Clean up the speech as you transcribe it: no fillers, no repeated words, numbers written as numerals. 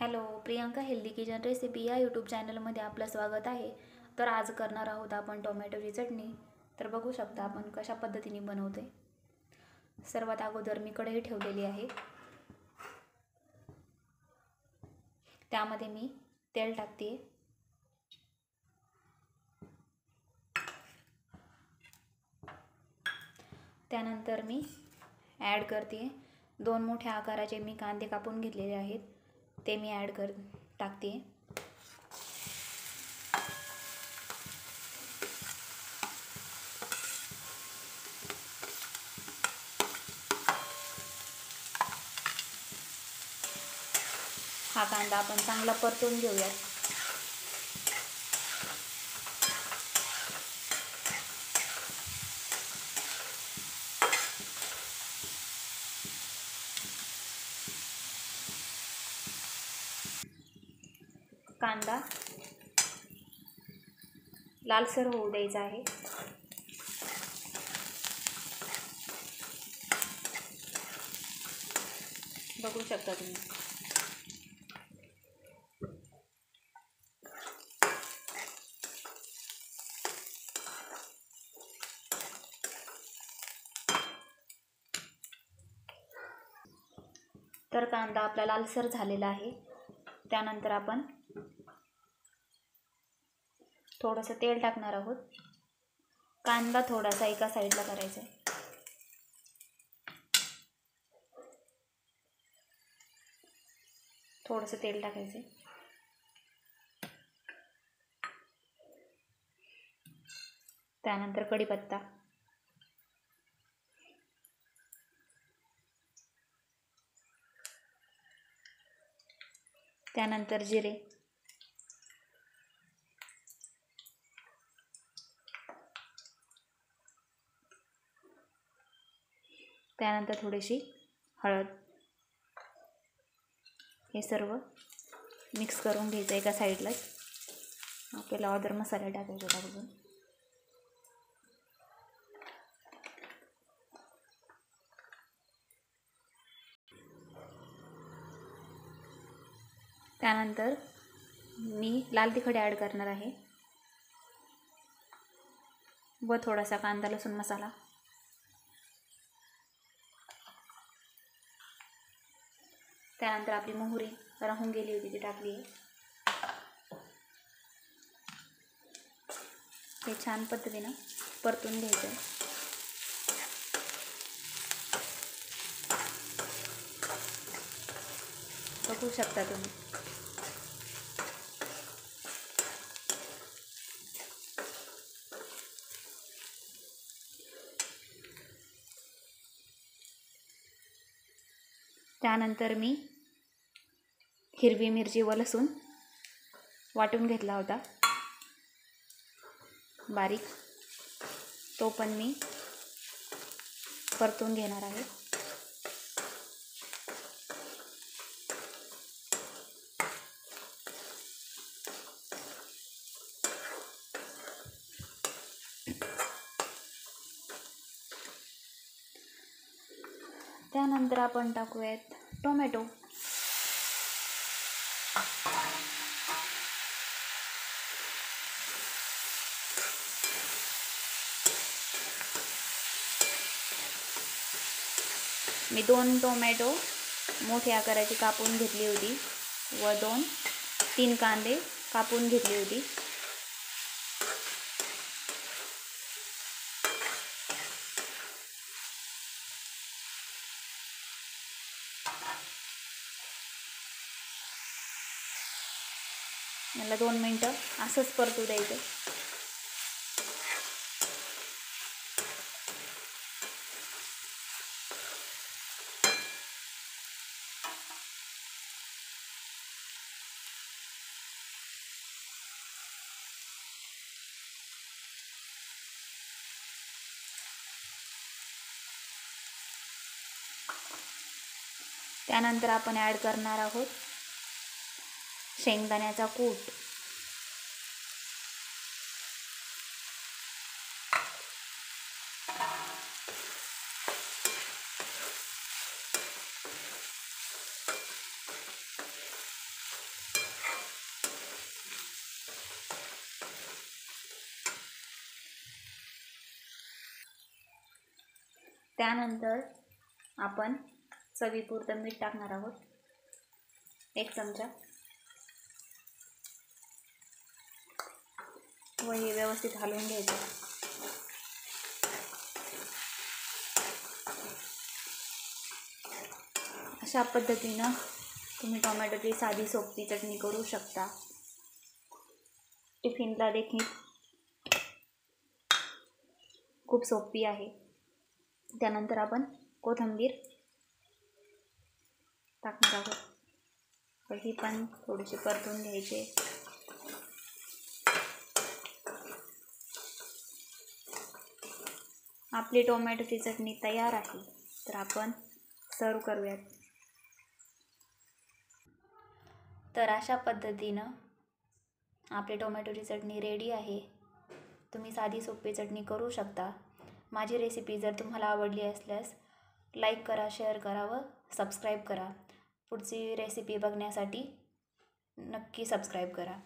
Hello, Priyanka healthy kitchen recipe या YouTube चॅनलमध्ये आपलं स्वागत आहे. तर आज करणार आहोत आपण टोमॅटोची चटणी. तर बघू शकता आपण कशा पद्धतीने बनवते. सर्वात अगोदर मी कढई ठेवलेली आहे. त्यामध्ये मी तेल टाकते. त्यानंतर मी ॲड करते 2 मोठ्या आकाराचे मी कांदे कापून घेतलेले आहेत. ते मी टाकते. हा कांदा आपण चांगला परतून घेऊयात. कांदा लालसर होऊ द्यायचा आहे. बघू शकता तुम्ही. तर कांदा आपला लालसर झालेला आहे. त्यानंतर आपण थोडंसं तेल टाकणार आहोत. कांदा थोडासा एका साईडला करायचा आहे. थोडंसं तेल टाकायचं. त्यानंतर कढीपत्ता, त्यानंतर जिरे, त्यानंतर थोडीशी हळद. हे सर्व मिक्स करून घ्यायचं एका साईडला. आपल्याला अदर मसाले टाकायचे टाकून. त्यानंतर मी लाल तिखट ॲड करणार आहे व थोडासा कांदा लसूण मसाला. त्यानंतर आपली मोहरी राहून गेली होती ती टाकली. हे छान पद्धतीनं परतून घ्यायचं. बघू शकता तुम्ही. त्यानंतर मी हिरवी मिरची व लसूण वाटून घेतला होता बारीक. तो पण मी परतून घेणार आहे. त्यानंतर आपण टाकूयात टोमॅटो. मी 2 टोमॅटो मोठ्या आकाराची कापून घेतली होती व 3 कांदे कापून घेतली होती. याला 2 मिनटं असंच परतू द्यायचं. त्यानंतर आपण ॲड करणार आहोत शेंगदाण्याचा कूट. त्यानंतर आपण चवीपुरतं मीठ टाकणार आहोत, 1 चमचा, व हे व्यवस्थित हलवून घ्यायचं. अशा पद्धतीनं तुम्ही टोमॅटोची साधी सोपी चटणी करू शकता. टिफिनला देखील खूप सोपी आहे. त्यानंतर आपण कोथिंबीर टाकणार आहोत, तर ही पण थोडीशी परतून घ्यायची. आपली टोमॅटोची चटणी तयार आहे, तर आपण सर्व करूयात. तर अशा पद्धतीनं आपली टोमॅटोची चटणी रेडी आहे. तुम्ही साधी सोपी चटणी करू शकता. माझी रेसिपी जर तुम्हाला आवडली असल्यास लाईक करा, शेअर करा व सबस्क्राईब करा. पुढची रेसिपी बघण्यासाठी नक्की सबस्क्राईब करा.